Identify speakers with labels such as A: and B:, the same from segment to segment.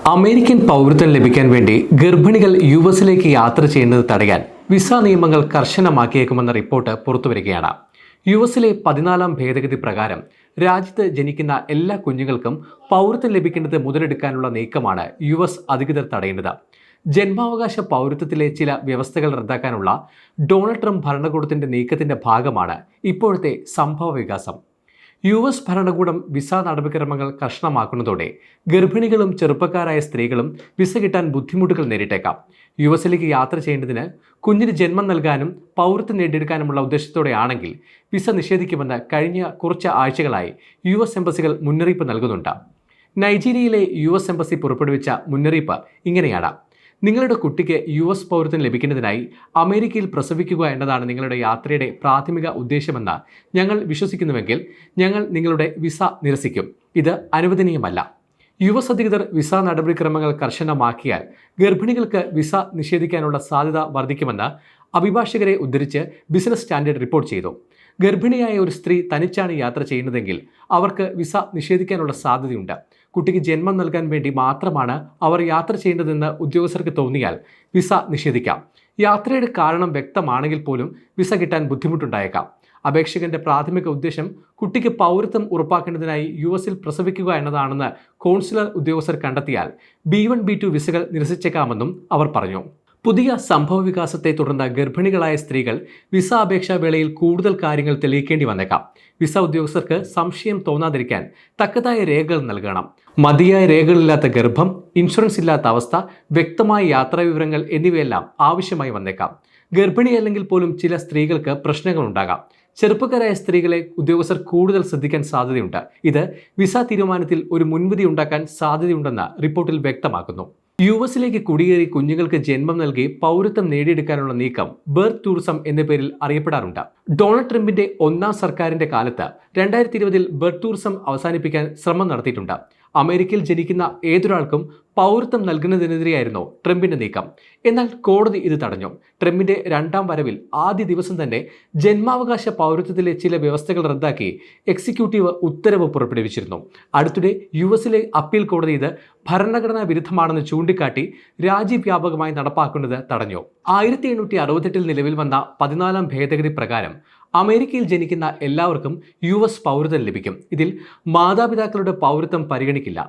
A: American പൗരത്വം ലഭിക്കാൻ വേണ്ടി ഗർഭിണികൾ യുഎസിലേക്ക് യാത്ര ചെയ്യുന്നത് തടയാൻ വിസ നിയമങ്ങൾ കർശനമാക്കിയേക്കുമെന്ന റിപ്പോർട്ട് പുറത്തുവരികയാണ്. യുഎസിലെ 14-ാം ഭേദഗതി പ്രകാരം രാജ്യത്ത് ജനിക്കുന്ന എല്ലാ കുഞ്ഞുങ്ങൾക്കും പൗരത്വം ലഭിക്കേണ്ടത് മുതലെടുക്കാനുള്ള നീക്കമാണ് യുഎസ് അധികൃതർ തടയേണ്ടത്. ജന്മാവകാശ പൗരത്വത്തിലെ ചില വ്യവസ്ഥകൾ റദ്ദാക്കാനുള്ള ഡൊണാൾഡ് ട്രംപ് ഭരണകൂടത്തിന്റെ നീക്കത്തിന്റെ ഭാഗമാണ് ഇപ്പോഴത്തെ സംഭവ വികാസം. യുഎസ് ഭരണകൂടം വിസ നടപടിക്രമങ്ങൾ കർശനമാക്കുന്നതോടെ ഗർഭിണികളും ചെറുപ്പക്കാരായ സ്ത്രീകളും വിസ കിട്ടാൻ ബുദ്ധിമുട്ടുകൾ നേരിട്ടേക്കാം. യുഎസിലേക്ക് യാത്ര ചെയ്യേണ്ടതിന് കുഞ്ഞിന് ജന്മം നൽകാനും പൗരത്വം നേടിയെടുക്കാനുമുള്ള ഉദ്ദേശത്തോടെയാണെങ്കിൽ വിസ നിഷേധിക്കുമെന്ന് കഴിഞ്ഞ കുറച്ച് ആഴ്ചകളായി യുഎസ് എംബസികൾ മുന്നറിയിപ്പ് നൽകുന്നുണ്ട്. നൈജീരിയയിലെ യുഎസ് എംബസി പുറപ്പെടുവിച്ച മുന്നറിയിപ്പ് ഇങ്ങനെയാണ്: നിങ്ങളുടെ കുട്ടിക്ക് യുഎസ് പൗരത്വം ലഭിക്കുന്നതിനായി അമേരിക്കയിൽ പ്രസവിക്കുക എന്നതാണ് നിങ്ങളുടെ യാത്രയുടെ പ്രാഥമിക ഉദ്ദേശമെന്ന് ഞങ്ങൾ വിശ്വസിക്കുന്നുവെങ്കിൽ ഞങ്ങൾ നിങ്ങളുടെ വിസ നിരസിക്കും. ഇത് അനുവദനീയമല്ല. യുഎസ് അധികൃതർ വിസ നടപടിക്രമങ്ങൾ കർശനമാക്കിയാൽ ഗർഭിണികൾക്ക് വിസ നിഷേധിക്കാനുള്ള സാധ്യത വർദ്ധിക്കുമെന്ന് അഭിഭാഷകരെ ഉദ്ധരിച്ച് ബിസിനസ് സ്റ്റാൻഡേർഡ് റിപ്പോർട്ട് ചെയ്തു. ഗർഭിണിയായ ഒരു സ്ത്രീ തനിച്ചാണ് യാത്ര ചെയ്യുന്നതെങ്കിൽ അവർക്ക് വിസ നിഷേധിക്കാനുള്ള സാധ്യതയുണ്ട്. കുട്ടിക്ക് ജന്മം നൽകാൻ വേണ്ടി മാത്രമാണ് അവർ യാത്ര ചെയ്യേണ്ടതെന്ന് ഉദ്യോഗസ്ഥർക്ക് തോന്നിയാൽ വിസ നിഷേധിക്കാം. യാത്രയുടെ കാരണം വ്യക്തമാണെങ്കിൽ പോലും വിസ കിട്ടാൻ ബുദ്ധിമുട്ടുണ്ടായേക്കാം. അപേക്ഷകന്റെ പ്രാഥമിക ഉദ്ദേശം കുട്ടിക്ക് പൗരത്വം ഉറപ്പാക്കേണ്ടതിനായി യുഎസിൽ പ്രസവിക്കുക എന്നതാണെന്ന് കോൺസുലർ ഉദ്യോഗസ്ഥർ കണ്ടെത്തിയാൽ B1 B2 വിസകൾ നിരസിച്ചേക്കാമെന്നും അവർ പറഞ്ഞു. പുതിയ സംഭവ വികാസത്തെ തുടർന്ന് ഗർഭിണികളായ സ്ത്രീകൾ വിസ അപേക്ഷാ വേളയിൽ കൂടുതൽ കാര്യങ്ങൾ തെളിയിക്കേണ്ടി വന്നേക്കാം. വിസ ഉദ്യോഗസ്ഥർക്ക് സംശയം തോന്നാതിരിക്കാൻ തക്കതായ രേഖകൾ നൽകണം. മതിയായ രേഖകളില്ലാത്ത ഗർഭം, ഇൻഷുറൻസ് ഇല്ലാത്ത അവസ്ഥ, വ്യക്തമായ യാത്രാ വിവരങ്ങൾ എന്നിവയെല്ലാം ആവശ്യമായി വന്നേക്കാം. ഗർഭിണി അല്ലെങ്കിൽ പോലും ചില സ്ത്രീകൾക്ക് പ്രശ്നങ്ങൾ ഉണ്ടാകാം. ചെറുപ്പക്കാരായ സ്ത്രീകളെ ഉദ്യോഗസ്ഥർ കൂടുതൽ ശ്രദ്ധിക്കാൻ സാധ്യതയുണ്ട്. ഇത് വിസ തീരുമാനത്തിൽ ഒരു മുൻവിധി ഉണ്ടാക്കാൻ സാധ്യതയുണ്ടെന്ന് റിപ്പോർട്ടിൽ വ്യക്തമാക്കുന്നു. യുഎസിലേക്ക് കുടിയേറി കുഞ്ഞുങ്ങൾക്ക് ജന്മം നൽകി പൗരത്വം നേടിയെടുക്കാനുള്ള നീക്കം ബർത്ത് ടൂറിസം എന്ന പേരിൽ അറിയപ്പെടാറുണ്ട്. ഡൊണാൾഡ് ട്രംപിന്റെ 1ാം സർക്കാരിന്റെ കാലത്ത് 2020 ബർത്ത് ടൂറിസം അവസാനിപ്പിക്കാൻ ശ്രമം നടത്തിയിട്ടുണ്ട്. അമേരിക്കയിൽ ജനിക്കുന്ന ഏതൊരാൾക്കും പൗരത്വം നൽകുന്നതിനെതിരെയായിരുന്നു ട്രംപിന്റെ നീക്കം. എന്നാൽ കോടതി ഇത് തടഞ്ഞു. ട്രംപിന്റെ 2ാം വരവിൽ ആദ്യ ദിവസം തന്നെ ജന്മാവകാശ പൗരത്വത്തിലെ ചില വ്യവസ്ഥകൾ റദ്ദാക്കി എക്സിക്യൂട്ടീവ് ഉത്തരവ് പുറപ്പെടുവിച്ചിരുന്നു. അടുത്തിടെ യുഎസിലെ അപ്പീൽ കോടതി ഇത് ഭരണഘടനാ വിരുദ്ധമാണെന്ന് ചൂണ്ടിക്കാട്ടി രാജ്യവ്യാപകമായി നടപ്പാക്കുന്നത് തടഞ്ഞു. 1868 നിലവിൽ വന്ന 14-ാം ഭേദഗതി പ്രകാരം അമേരിക്കയിൽ ജനിക്കുന്ന എല്ലാവർക്കും യുഎസ് പൗരത്വം ലഭിക്കും. ഇതിൽ മാതാപിതാക്കളുടെ പൗരത്വം പരിഗണിക്കില്ല.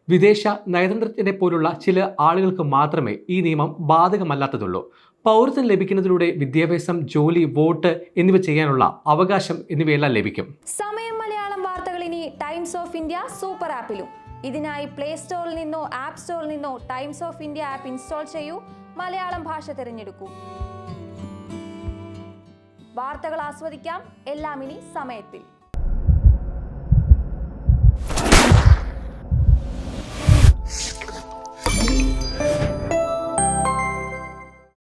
A: വിദേശ നയതന്ത്രജ്ഞരെ പോലുള്ള ചില ആളുകൾക്ക് മാത്രമേ ഈ നിയമം ബാധകമല്ലാത്തതുള്ളൂ. പൗരത്വം ലഭിക്കുന്നതിലൂടെ വിദ്യാഭ്യാസം, ജോലി, വോട്ട് എന്നിവ ചെയ്യാനുള്ള അവകാശം എന്നിവയെല്ലാം ലഭിക്കും.
B: സമയം മലയാളം വാർത്തകൾ ഇനി ടൈംസ് ഓഫ് ഇന്ത്യ സൂപ്പർ ആപ്പിലും. ഇതിനായി പ്ലേ സ്റ്റോറിൽ നിന്നോ ആപ്പ് സ്റ്റോറിൽ നിന്നോ times of India app install ചെയ്യൂ. മലയാളം ഭാഷ തിരഞ്ഞെടുക്കൂ. വാർത്തകൾ ആസ്വദിക്കാം. എല്ലാം ഇനി സമയത്തിൽ.